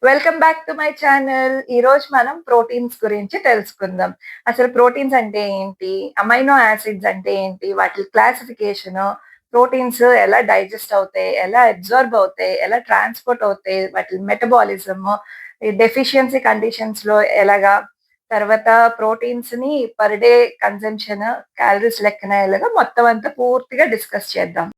Welcome back to my channel. ఈ రోజు మనం ప్రోటీన్స్ గురించి తెలుసుకుందాం. అసలు ప్రోటీన్స్ అంటే ఏంటి? అమైనో యాసిడ్స్ అంటే ఏంటి? వాటి క్లాసిఫికేషన్, ప్రోటీన్స్ ఎలా డైజెస్ట్ అవుతాయి? ఎలా అబ్జార్బ్ అవుతాయి? ఎలా ట్రాన్స్‌పోర్ట్ అవుతాయి? వాటి మెటబాలిజం, ఈ డెఫిషియన్సీ కండిషన్స్‌లో ఎలాగా? తర్వాత ప్రోటీన్స్‌ని పర్ డే కన్జంప్షన్, క్యాలరీస్ లెక్కన ఎలాగా మొత్తం అంతా పూర్తిగా డిస్కస్ చేద్దాం.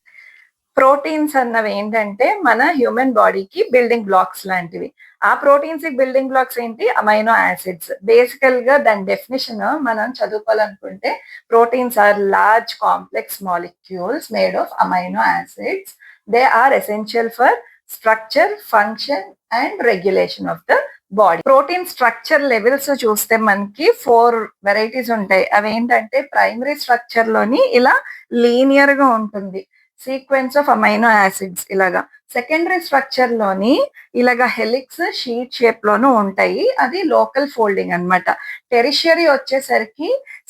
ప్రోటీన్స్ అన్నవి ఏంటంటే మన హ్యూమన్ బాడీకి బిల్డింగ్ బ్లాక్స్ లాంటివి. ఆ ప్రోటీన్స్ బిల్డింగ్ బ్లాక్స్ ఏంటి? Amino acids. బేసికల్ గా దాని డెఫినిషన్ మనం చదువుకోవాలనుకుంటే proteins are large complex molecules made of amino acids. They are essential for structure, function and regulation of the body. Protein structure levels చూస్తే మనకి 4 varieties ఉంటాయి. అవి ఏంటంటే ప్రైమరీ స్ట్రక్చర్ లోని ఇలా లీనియర్ గా ఉంటుంది, సీక్వెన్స్ ఆఫ్ అమైనో యాసిడ్స్ ఇలాగా. సెకండరీ స్ట్రక్చర్ లోని ఇలాగా హెలిక్స్ షీట్ షేప్ లోను ఉంటాయి, అది లోకల్ ఫోల్డింగ్ అన్నమాట. టెరిషియరీ వచ్చేసరికి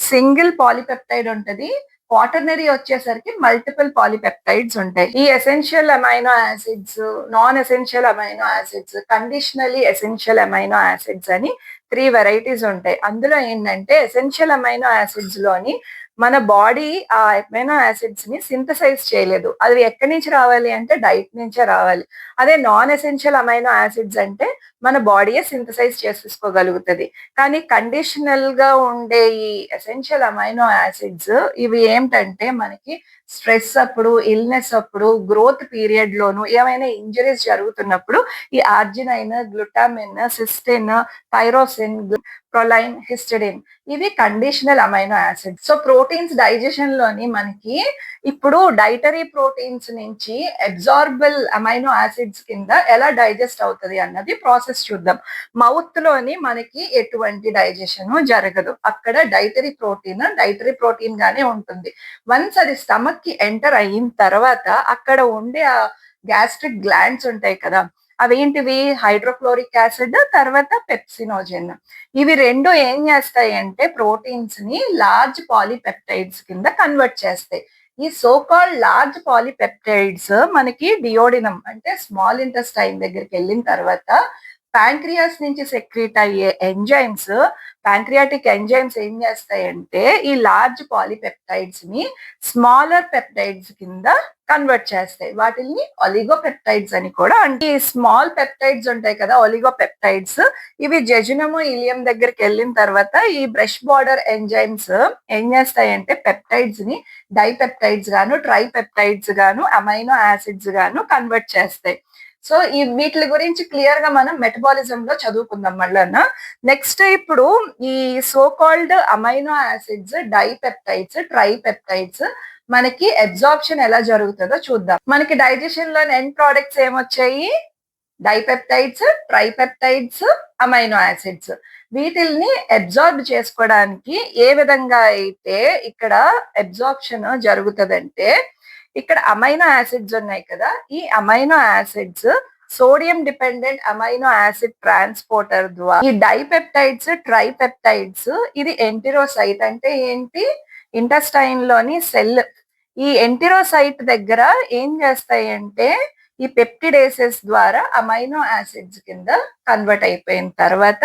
సింగిల్ పాలిపెప్టైడ్ ఉంటది, క్వాటర్నరీ వచ్చేసరికి మల్టిపుల్ పాలిపెప్టైడ్స్ ఉంటాయి. ఈ essential amino acids, non essential amino acids, conditionally essential amino acids అని 3 వెరైటీస్ ఉంటాయి. అందులో ఏంటంటే ఎసెన్షియల్ అమైనో యాసిడ్స్ లోని మన బాడీ ఆ అమైనో యాసిడ్స్ ని సింథసైజ్ చేయలేదు. అది ఎక్కడి నుంచి రావాలి అంటే డైట్ నుంచే రావాలి. అదే నాన్ ఎసెన్షియల్ అమైనో యాసిడ్స్ అంటే మన బాడీయే సింథసైజ్ చేసేసుకోగలుగుతది. కానీ కండిషనల్ గా ఉండే ఈ ఎసెన్షియల్ అమైనో యాసిడ్స్ ఇవి ఏంటంటే మనకి స్ట్రెస్ అప్పుడు, ఇల్నెస్ అప్పుడు, గ్రోత్ పీరియడ్ లోను ఏమైనా ఇంజరీస్ జరుగుతున్నప్పుడు ఈ arginine, glutamine, cystine, tyrosine, proline, histidine ఇవి conditional amino acids. So proteins digestion లోని మనకి ఇప్పుడు డైటరీ ప్రోటీన్స్ నుంచి అబ్జార్బుల్ అమైనో యాసిడ్స్ కింద ఎలా డైజెస్ట్ అవుతుంది అన్నది ప్రాసెస్ చూద్దాం. మౌత్ లోని మనకి ఎటువంటి డైజెషన్ జరగదు. అక్కడ డైటరీ ప్రోటీన్ గానే ఉంటుంది. వన్స్ అది స్టమక్ కి ఎంటర్ అయిన తర్వాత అక్కడ ఉండే ఆ గ్యాస్ట్రిక్ గ్లాండ్స్ ఉంటాయి కదా, అవేంటివి? హైడ్రోక్లోరిక్ యాసిడ్, తర్వాత పెప్సినోజెన్. ఇవి రెండు ఏం చేస్తాయి అంటే ప్రోటీన్స్ ని లార్జ్ పాలీపెప్టైడ్స్ కింద కన్వర్ట్ చేస్తాయి. ఈ సో కాల్డ్ లార్జ్ పాలీపెప్టైడ్స్ మనకి డియోడినం అంటే స్మాల్ ఇంటెస్టైన్ దగ్గరికి వెళ్ళిన తర్వాత ప్యాంక్రియాస్ నుంచి సెక్రీట్ అయ్యే ఎంజైమ్స్, ప్యాంక్రియాటిక్ ఎంజైమ్స్ ఏం చేస్తాయంటే ఈ లార్జ్ పాలీపెప్టైడ్స్ ని స్మాలర్ పెప్టైడ్స్ కింద కన్వర్ట్ చేస్తాయి. వాటిని ఒలిగోపెప్టైడ్స్ అని కూడా అంటే ఈ స్మాల్ పెప్టైడ్స్ ఉంటాయి కదా, ఒలిగోపెప్టైడ్స్, ఇవి జెజునము, ఇలియం దగ్గరికి వెళ్ళిన తర్వాత ఈ బ్రష్ బార్డర్ ఎంజైమ్స్ ఏం చేస్తాయంటే పెప్టైడ్స్ ని డైపెప్టైడ్స్ గాను, ట్రైపెప్టైడ్స్ గాను, అమైనో యాసిడ్స్ గాను కన్వర్ట్ చేస్తాయి. సో ఈ వీటి గురించి క్లియర్ గా మనం మెటబాలిజం లో చదువుకుందాం మళ్ళా. నెక్స్ట్ ఇప్పుడు ఈ so called amino acids, dipeptides, tripeptides మనకి అబ్జార్ప్షన్ ఎలా జరుగుతుందో చూద్దాం. మనకి డైజెషన్ లో ఎండ్ ప్రోడక్ట్స్ ఏమొచ్చాయి? Dipeptides, tripeptides, amino acids. వీటిల్ని అబ్జార్బ్ చేసుకోవడానికి ఏ విధంగా అయితే ఇక్కడ అబ్జార్ప్షన్ జరుగుతుందంటే, ఇక్కడ అమైనో యాసిడ్స్ ఉన్నాయి కదా, ఈ amino acids sodium dependent amino acid transporter ద్వారా ఈ డైపెప్టైడ్స్, ట్రైపెప్టైడ్స్, ఇది ఎంటిరోసైట్ అంటే ఏంటి? ఇంటెస్టైన్ లోని సెల్. ఈ ఎంటిరోసైట్ దగ్గర ఏం చేస్తాయి అంటే ఈ పెప్టిడేసెస్ ద్వారా అమైనో యాసిడ్స్ కింద కన్వర్ట్ అయిపోయిన తర్వాత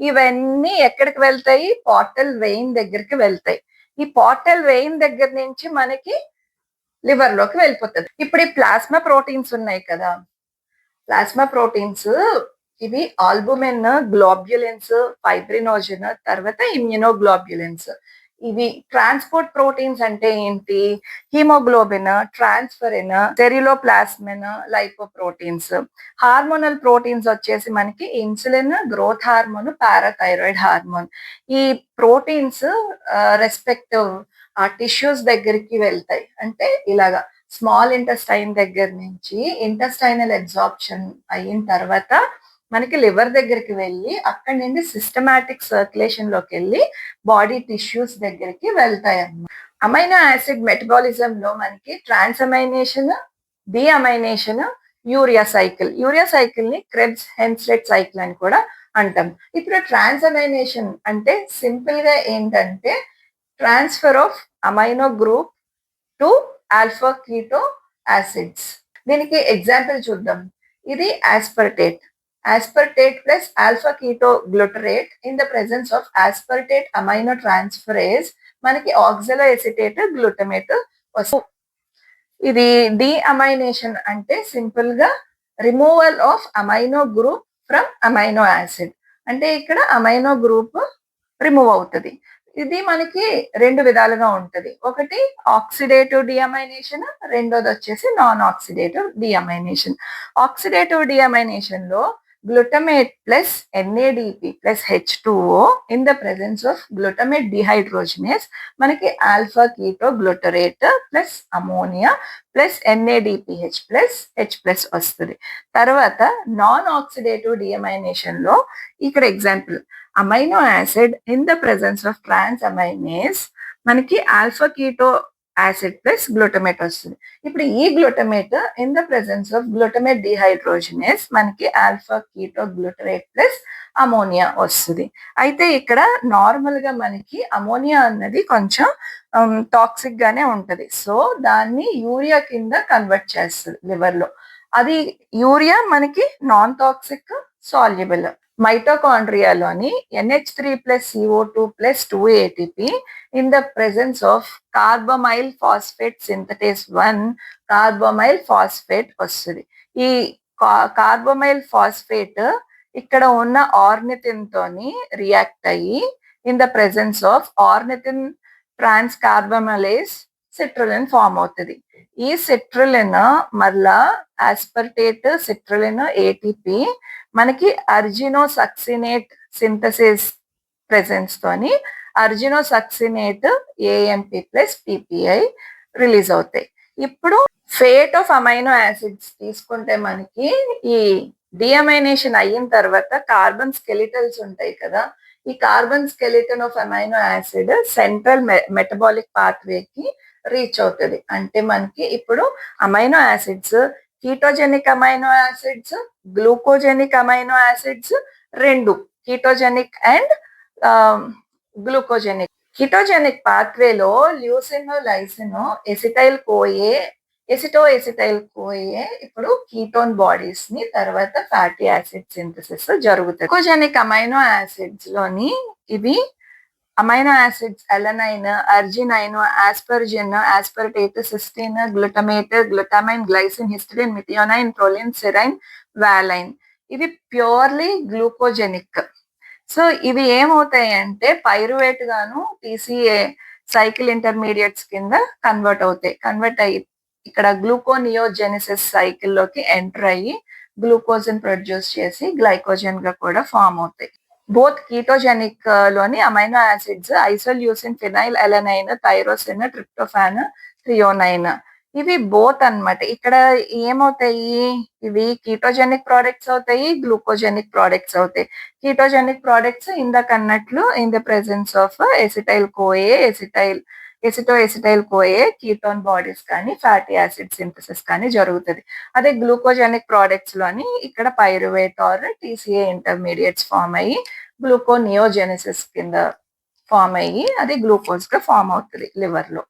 ఇవన్నీ ఎక్కడికి వెళ్తాయి? పోర్టల్ వెయిన్ దగ్గరికి వెళ్తాయి. ఈ పోర్టల్ వెయిన్ దగ్గర నుంచి మనకి లివర్ లోకి వెళ్ళిపోతుంది. ఇప్పుడు ఈ ప్లాస్మా ప్రోటీన్స్ ఉన్నాయి కదా, ప్లాస్మా ప్రోటీన్స్ ఇవి ఆల్బుమిన్, గ్లోబ్యులిన్స్, ఫైబ్రినోజన్, తర్వాత ఇమ్యునోగ్లోబ్యులిన్స్. ఇవి ట్రాన్స్పోర్ట్ ప్రోటీన్స్ అంటే ఏంటి? Haemoglobin, transferrin, ceruloplasmin, lipoproteins. Hormonal proteins వచ్చేసి మనకి insulin, growth hormone, parathyroid hormone. ఈ ప్రోటీన్స్ రెస్పెక్టివ్ ఆ టిష్యూస్ దగ్గరికి వెళ్తాయి. అంటే ఇలాగా స్మాల్ ఇంటెస్టైన్ దగ్గర నుంచి ఇంటెస్టైనల్ అబ్జార్ప్షన్ అయిన తర్వాత మనకి లివర్ దగ్గరికి వెళ్ళి అక్కడి నుండి సిస్టమాటిక్ సర్క్యులేషన్ లోకి వెళ్ళి బాడీ టిష్యూస్ దగ్గరికి వెళ్తాయి అన్నమాట. అమైనో యాసిడ్ మెటబాలిజం లో మనకి ట్రాన్సమైనేషన్, డిఅమైనేషన్, యూరియా సైకిల్. యూరియా సైకిల్ ని క్రెబ్స్ హెన్స్లెట్ సైకిల్ అని కూడా అంటాం. ఇప్పుడు ట్రాన్సమైనేషన్ అంటే సింపుల్ గా ఏంటంటే transfer of amino group two alpha keto acids. దీనికి ఎగ్జాంపుల్ చూద్దాం. ఇది ఆస్పర్టేట్. aspartate plus alpha ketoglutarate in the presence of aspartate aminotransferase మనకి ఆక్సలోఎసిటేట్ గ్లూటమేట్ వస్తుంది. ఇది డీఅమైనేషన్ అంటే సింపుల్ గా removal of amino group from amino acid. అంటే ఇక్కడ అమైనో గ్రూప్ రిమూవ్ అవుతుంది. ఇది మనకి రెండు విధాలుగా ఉంటది. ఒకటి ఆక్సిడేటివ్ డిఅమైనేషన్, రెండోది వచ్చేసి నాన్ ఆక్సిడేటివ్ డిఅమైనేషన్. ఆక్సిడేటివ్ డిఅమైనేషన్ లో glutamate plus NADP plus H2O in the presence of glutamate dehydrogenase మనకి alpha keto glutarate plus ammonia plus NADPH plus H plus వస్తుంది. తర్వాత నాన్ ఆక్సిడేటివ్ డిఅమైనేషన్ లో ఇక్కడ example amino acid in the presence of transaminase మనకి alpha keto acid plus glutamate వస్తుంది. ఇప్పుడు ఈ glutamate in the presence of glutamate dehydrogenase మనకి alpha keto glutarate plus ammonia వస్తుంది. అయితే ఇక్కడ నార్మల్ గా మనకి అమోనియా అన్నది కొంచెం టాక్సిక్ గానే ఉంటది. సో దాన్ని యూరియా కింద కన్వర్ట్ చేస్తుంది లివర్ లో. అది యూరియా మనకి నాన్ టాక్సిక్ సాల్యుబుల్. మైటోకాండ్రియాలోని NH3 plus CO2 plus 2 ATP in the presence of carbamyl phosphate synthetase 1 carbamyl phosphate వస్తుంది. ఈ కార్బమైల్ ఫాస్ఫేట్ ఇక్కడ ఉన్న ఆర్నిథిన్ తోని రియాక్ట్ అయ్యి in the presence of ornithine transcarbamylase citrulline form అవుతుంది. ఈ సిట్రులిన్ మళ్ళా ఆస్పర్టేట్ సిట్రులిన్ ATP మనకి అర్జినోసక్సినేట్ సింథసిస్ ప్రెసెన్స్ తోని అర్జినోసక్సినేట్ AMP ప్లస్ PPI రిలీజ్ అవుతాయి. ఇప్పుడు ఫేట్ ఆఫ్ అమైనో యాసిడ్స్ తీసుకుంటే మనకి ఈ డిఅమైనేషన్ అయిన తర్వాత కార్బన్ స్కెలిటల్స్ ఉంటాయి కదా, ఈ carbon skeleton of amino acid central metabolic pathway కి రీచ్ అవుతుంది. అంటే మనకి ఇప్పుడు amino acids ketogenic amino acids, glucogenic amino acids రెండు, కీటోజెనిక్ అండ్ గ్లూకోజెనిక్. కీటోజెనిక్ పాత్వేలో leucine, lysine, acetyl CoA, acetyl CoA ఇప్పుడు కీటోన్ బాడీస్ ని తర్వాత ఫ్యాటీ యాసిడ్ సింథసిస్ జరుగుతుంది. గ్లూకోజెనిక్ అమైనో యాసిడ్స్ లోని ఇవి amino acids alanine, arginine, asparagine, aspartate, cysteine, glutamate, glutamine, glycine, histidine, methionine, proline, serine, valine ఇవి purely glucogenic. So ఇవి ఏమవుతాయి అంటే పైరువేట్ గాను TCA సైకిల్ ఇంటర్మీడియట్స్ కింద కన్వర్ట్ అవుతాయి. కన్వర్ట్ అయ్యి ఇక్కడ గ్లూకోనియోజెనిసిస్ సైకిల్లోకి ఎంటర్ అయ్యి గ్లూకోజన్ ప్రొడ్యూస్ చేసి గ్లైకోజన్ గా కూడా ఫామ్ అవుతాయి. బోత్ కీటోజెనిక్ లోని amino acids isoleucine, phenyl alanine, tyrosine, tryptophan, threonine ఇవి బోత్ అన్నమాట. ఇక్కడ ఏమవుతాయి, ఇవి కీటోజెనిక్ ప్రోడక్ట్స్ అవుతాయి, గ్లూకోజెనిక్ ప్రోడక్ట్స్ అవుతాయి. కీటోజెనిక్ ప్రోడక్ట్స్ ఇందాక అన్నట్లు in the presence of acetyl CoA, acetyl CoA ketone bodies కానీ ఫ్యాటీ యాసిడ్ సింథసిస్ కానీ జరుగుతుంది. అదే గ్లూకోజెనిక్ ప్రోడక్ట్స్ లోని ఇక్కడ pyruvate or TCA intermediates form అయ్యి గ్లూకోనియోజెనిసిస్ కింద ఫామ్ అయ్యి అది గ్లూకోజ్ గా ఫామ్ అవుతుంది లివర్ లో.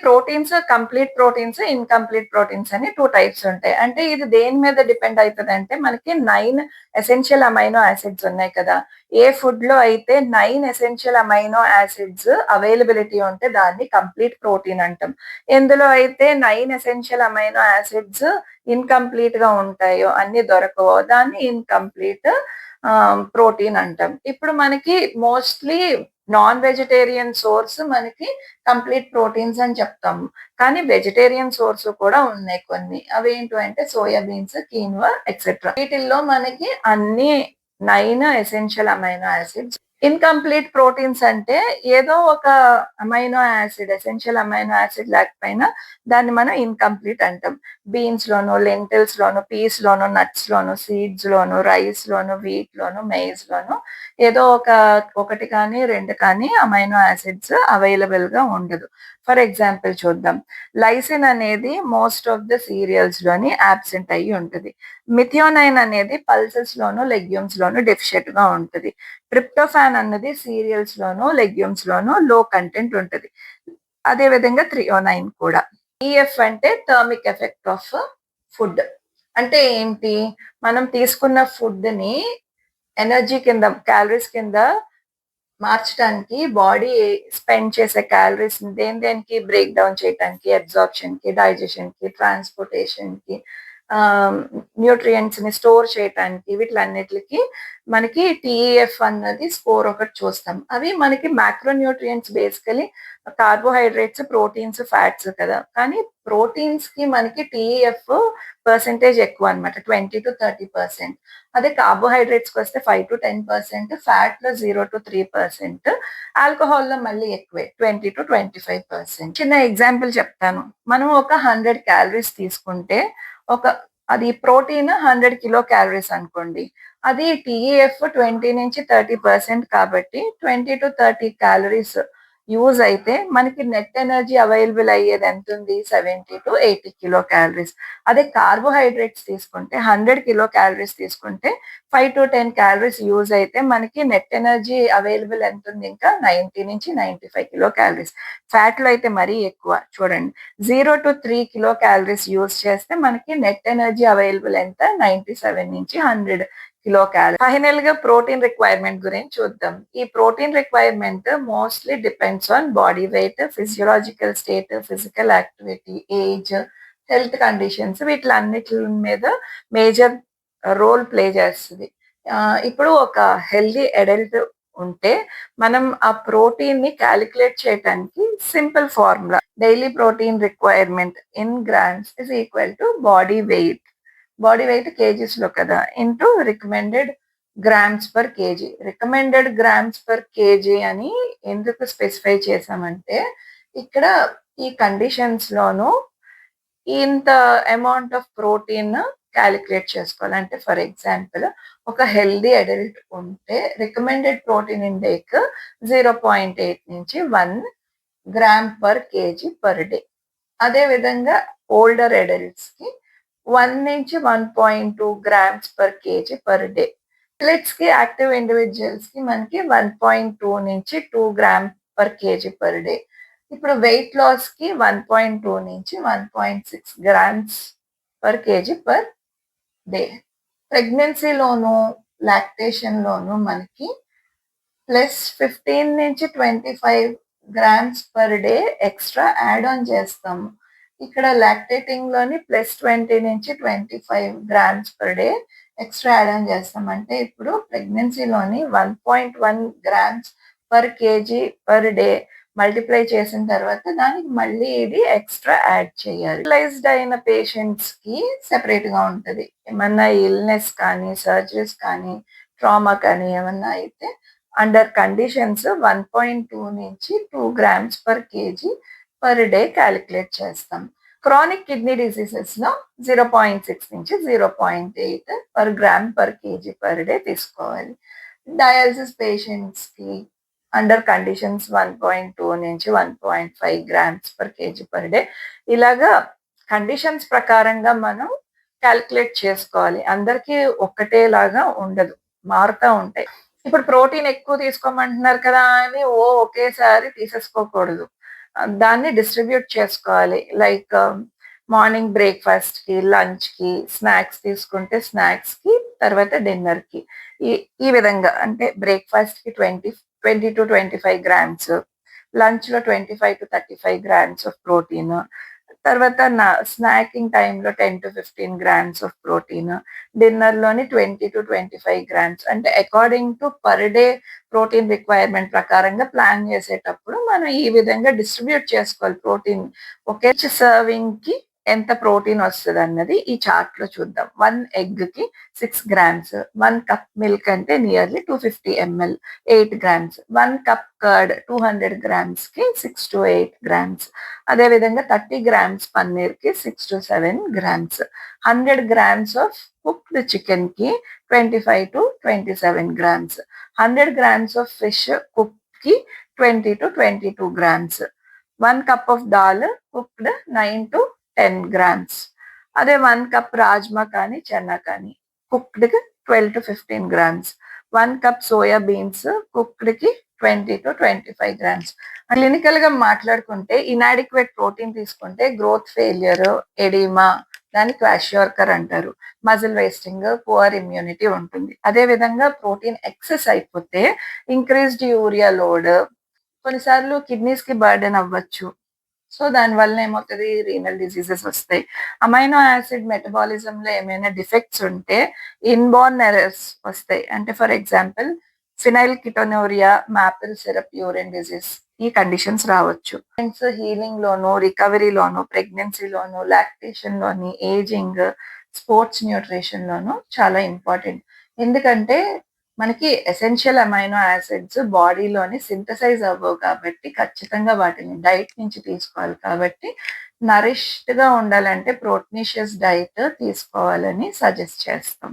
Proteins, complete proteins, incomplete proteins అని 2 టైప్స్ ఉంటాయి. అంటే ఇది దేని మీద డిపెండ్ అవుతుంది అంటే మనకి 9 ఎసెన్షియల్ అమైనో యాసిడ్స్ ఉన్నాయి కదా, ఏ ఫుడ్ లో అయితే 9 ఎసెన్షియల్ అమైనో యాసిడ్స్ అవైలబిలిటీ ఉంటే దాన్ని కంప్లీట్ ప్రోటీన్ అంటాం. ఎందులో అయితే 9 ఎసెన్షియల్ అమైనో యాసిడ్స్ ఇన్కంప్లీట్ గా ఉంటాయో, అన్ని దొరకవో దాన్ని ఇన్కంప్లీట్ ప్రోటీన్ అంటాం. ఇప్పుడు మనకి మోస్ట్లీ నాన్ వెజిటేరియన్ సోర్స్ మనకి కంప్లీట్ ప్రోటీన్స్ అని చెప్తాము, కానీ వెజిటేరియన్ సోర్స్ కూడా ఉన్నాయి కొన్ని. అవి ఏంటంటే సోయాబీన్స్, కీన్వా ఎక్సెట్రా. వీటిల్లో మనకి అన్ని 9 essential amino acids. Incomplete proteins అంటే ఏదో ఒక amino acid, essential amino acid లేకపోయినా దాన్ని మనం ఇన్కంప్లీట్ అంటాం. బీన్స్ లోను, లెంటిల్స్ లోను, పీస్ లోను, నట్స్ లోను, సీడ్స్ లోను, రైస్ లోను, వీట్ లోను, మెయిజ్ లోను ఏదో ఒకటి కానీ 2 కానీ అమైనో యాసిడ్స్ అవైలబుల్ గా ఉండదు. ఫర్ ఎగ్జాంపుల్ చూద్దాం, లైసిన్ అనేది మోస్ట్ ఆఫ్ ద సీరియల్స్ లోని అబ్సెంట్ అయ్యి ఉంటుంది. మిథియోనైన్ అనేది పల్సెస్ లోను, లెగ్యూమ్స్ లోను డెఫిషియెంట్ గా ఉంటుంది. ట్రిప్టోఫాన్ అన్నది సీరియల్స్ లోను, లెగ్యూమ్స్ లోను లో కంటెంట్ ఉంటుంది. అదే విధంగా థ్రియోనైన్ కూడా. EF అంటే థర్మిక్ ఎఫెక్ట్ ఆఫ్ ఫుడ్. అంటే ఏంటి? మనం తీసుకున్న ఫుడ్‌ని ఎనర్జీ కింద, క్యాలరీస్ కింద మార్చటానికి బాడీ స్పెండ్ చేసే క్యాలరీస్ దేనికి బ్రేక్ డౌన్ చేయటానికి, అబ్జార్ప్షన్‌కి, డైజెషన్‌కి, ట్రాన్స్‌పోర్టేషన్‌కి, న్యూట్రియంట్స్‌ని స్టోర్ చేయటానికి వీటిలన్నిట్లికి మనకి టీఈఎఫ్ అన్నది స్కోర్ ఒకటి చూస్తాం. అవి మనకి macro nutrients basically carbohydrates, proteins, fats కదా! కానీ ప్రోటీన్స్‌కి మనకి టీఈఎఫ్ పర్సెంటేజ్ ఎక్కువనమాట. 20-30%. అదే కార్బోహైడ్రేట్స్‌కొస్తే 5-10%, ఫ్యాట్‌లో 0-3%, ఆల్కహాల్‌లో మళ్ళీ ఎక్కువే 20-25%. చిన్న ఎగ్జాంపుల్ చెప్తాను. మనం ఒక 100 క్యాలరీస్ తీసుకుంటే ఒక అది ప్రోటీన్ 100 కిలో క్యాలరీస్ అనుకోండి. అది టీఈఎఫ్ 20-30% కాబట్టి 20-30 క్యాలరీస్ యూజ్ అయితే మనకి నెట్ ఎనర్జీ అవైలబుల్ అయ్యేది ఎంతుంది? 70-80 కిలో క్యాలరీస్. అదే కార్బోహైడ్రేట్స్ తీసుకుంటే 100 కిలో క్యాలరీస్ తీసుకుంటే 5-10 క్యాలరీస్ యూజ్ అయితే మనకి నెట్ ఎనర్జీ అవైలబుల్ ఎంతుంది? ఇంకా 90-95 కిలో క్యాలరీస్. ఫ్యాట్‌లో అయితే మరీ ఎక్కువ చూడండి. 0-3 కిలో క్యాలరీస్ యూజ్ చేస్తే మనకి నెట్ ఎనర్జీ అవైలబుల్ ఎంత? 97-100 కిలో క్యాలరీ. ఫైనల్‌గా ప్రోటీన్ రిక్వైర్మెంట్ గురించి చూద్దాం. ఈ protein requirement mostly depends on body weight, physiological state, physical activity, age, health conditions వీటిలన్నిటి మీద మేజర్ రోల్ ప్లే చేస్తది. ఇప్పుడు ఒక హెల్తీ అడల్ట్ ఉంటే మనం ఆ ప్రోటీన్‌ని కాలిక్యులేట్ చేయటానికి simple formula. Daily protein requirement in grams is equal to body weight. Body weight కేజీస్‌లో కదా! Into recommended grams per KG. Recommended grams per KG అని ఎందుకు స్పెసిఫై చేశామంటే, ఇక్కడ ఈ కండిషన్స్‌లోను ఇంత అమౌంట్ ఆఫ్ ప్రోటీన్ కాలిక్యులేట్ చేసుకోవాలి. అంటే ఫర్ ఎగ్జాంపుల్ ఒక హెల్తీ అడల్ట్ ఉంటే రికమెండెడ్ ప్రోటీన్ ఇంటేక్ 0.8 నుంచి 1 gram per KG per day. అదే విధంగా ఓల్డర్ అడల్ట్స్‌కి 1-1.2 grams per KG per day. అథ్లెట్స్‌కి, యాక్టివ్ ఇండివిడ్యుయల్స్‌కి మనకి 1.2-2 gram per KG per day. ఇప్పుడు వెయిట్ లాస్‌కి 1.2-1.6 grams per KG per day. ప్రెగ్నెన్సీలోను, లాక్టేషన్‌లోను మనకి +15-25 grams per day extra add on చేస్తాము. ఇక్కడ లాక్టేటింగ్‌లోని +20-25 grams per day extra add on చేస్తాం. అంటే ఇప్పుడు ప్రెగ్నెన్సీలోని 1.1 grams per KG per day multiply చేసిన తర్వాత దానికి మళ్ళీ ఇది ఎక్స్‌ట్రా యాడ్ చేయాలి. హాస్పిటలైజ్డ్ అయిన పేషెంట్స్‌కి సెపరేట్‌గా ఉంటది. ఏమన్నా ఇల్‌నెస్ కానీ, సర్జరీస్ కానీ, ట్రామా కానీ ఏమన్నా అయితే under conditions 1.2-2 grams per KG per day calculate చేస్తాం. క్రానిక్ కిడ్నీ డిసీజెస్‌లో 0.6-0.8 per gram per KG per day తీసుకోవాలి. డయాలిసిస్ పేషెంట్స్‌కి under conditions 1.2-1.5 grams per KG per day. ఇలాగా కండిషన్స్ ప్రకారంగా మనం కాలిక్యులేట్ చేసుకోవాలి. అందరికీ ఒక్కటేలాగా ఉండదు. మారుతా ఉంటాయి. ఇప్పుడు ప్రోటీన్ ఎక్కువ తీసుకోమంటున్నారు కదా అని ఒకేసారి తీసేసుకోకూడదు. దాన్ని డిస్ట్రిబ్యూట్ చేసుకోవాలి. లైక్ మార్నింగ్ బ్రేక్‌ఫాస్ట్‌కి, లంచ్‌కి, స్నాక్స్ తీసుకుంటే స్నాక్స్‌కి, తర్వాత డిన్నర్‌కి. ఈ ఈ విధంగా అంటే బ్రేక్‌ఫాస్ట్‌కి 20-25 గ్రామ్స్, లంచ్‌లో 25-35 గ్రామ్స్ ఆఫ్ ప్రోటీన్, తర్వాత స్నాకింగ్ టైమ్‌లో 10-15 గ్రామ్స్ ఆఫ్ ప్రోటీన్, డిన్నర్‌లోని 20-25 గ్రామ్స్. అంటే according to per day protein requirement ప్రకారంగా ప్లాన్ చేసేటప్పుడు మనం ఈ విధంగా డిస్ట్రిబ్యూట్ చేసుకోవాలి ప్రోటీన్. ఒకే సర్వింగ్‌కి ఎంత ప్రోటీన్ వస్తదన్నది ఈ చార్ట్‌లో చూద్దాం. 1 ఎగ్‌కి 6 గ్రామ్స్, 1 కప్ మిల్క్ అంటే nearly 250 ML 8 grams, 1 cup curd 200 గ్రామ్స్‌కి 6-8 గ్రామ్స్. అదే విధంగా 30 గ్రామ్స్ పన్నీర్‌కి 6-7 గ్రామ్స్. 100 గ్రామ్స్ ఆఫ్ కుక్డ్ చికెన్‌కి 25-27 గ్రామ్స్. 100 గ్రామ్స్ ఆఫ్ ఫిష్ కుక్‌కి 20-22 grams. 1 cup of dal cooked 9-10 grams. అదే 1 కప్ రాజ్మా కానీ, చెన్నా కానీ కుక్డ్‌కి 12-15 గ్రామ్స్. 1 కప్ సోయా బీన్స్ కుక్డ్‌కి 20-25 గ్రామ్స్. క్లినికల్‌గా మాట్లాడుకుంటే ఇనాడిక్వేట్ ప్రోటీన్ తీసుకుంటే గ్రోత్ ఫెయిల్యూర్, ఎడిమా, దాన్ని క్వాషియోర్కర్ అంటారు. మజిల్ వేస్టింగ్, పువర్ ఇమ్యూనిటీ ఉంటుంది. అదే విధంగా ప్రోటీన్ ఎక్సెస్ అయిపోతే ఇంక్రీజ్డ్ యూరియా లోడ్, కొన్నిసార్లు కిడ్నీస్‌కి బర్డెన్ అవ్వచ్చు. సో, దానివల్ల ఏమవుతది, రీనల్ డిసీజెస్ వస్తాయి. అమైనో యాసిడ్ మెటబాలిజంలో ఏమైనా డిఫెక్ట్స్ ఉంటే ఇన్‌బోర్న్ ఎర్రర్స్ వస్తాయి. అంటే for example phenylketonuria, maple syrup urine disease, ఈ కండిషన్స్ రావచ్చు. హీలింగ్‌లోను, రికవరీలోను, ప్రెగ్నెన్సీలోను, లాక్టేషన్‌లోని, ఏజింగ్, స్పోర్ట్స్ న్యూట్రిషన్‌లోను చాలా ఇంపార్టెంట్. ఎందుకంటే మనకి ఎసెన్షియల్ అమైనో యాసిడ్స్ బాడీలోని సింథసైజ్ అవ్వవు కాబట్టి ఖచ్చితంగా వాటిని డైట్ నుంచి తీసుకోవాలి కాబట్టి నరిష్డ్‌గా ఉండాలంటే ప్రోటీషియస్ డైట్ తీసుకోవాలని సజెస్ట్ చేస్తాం.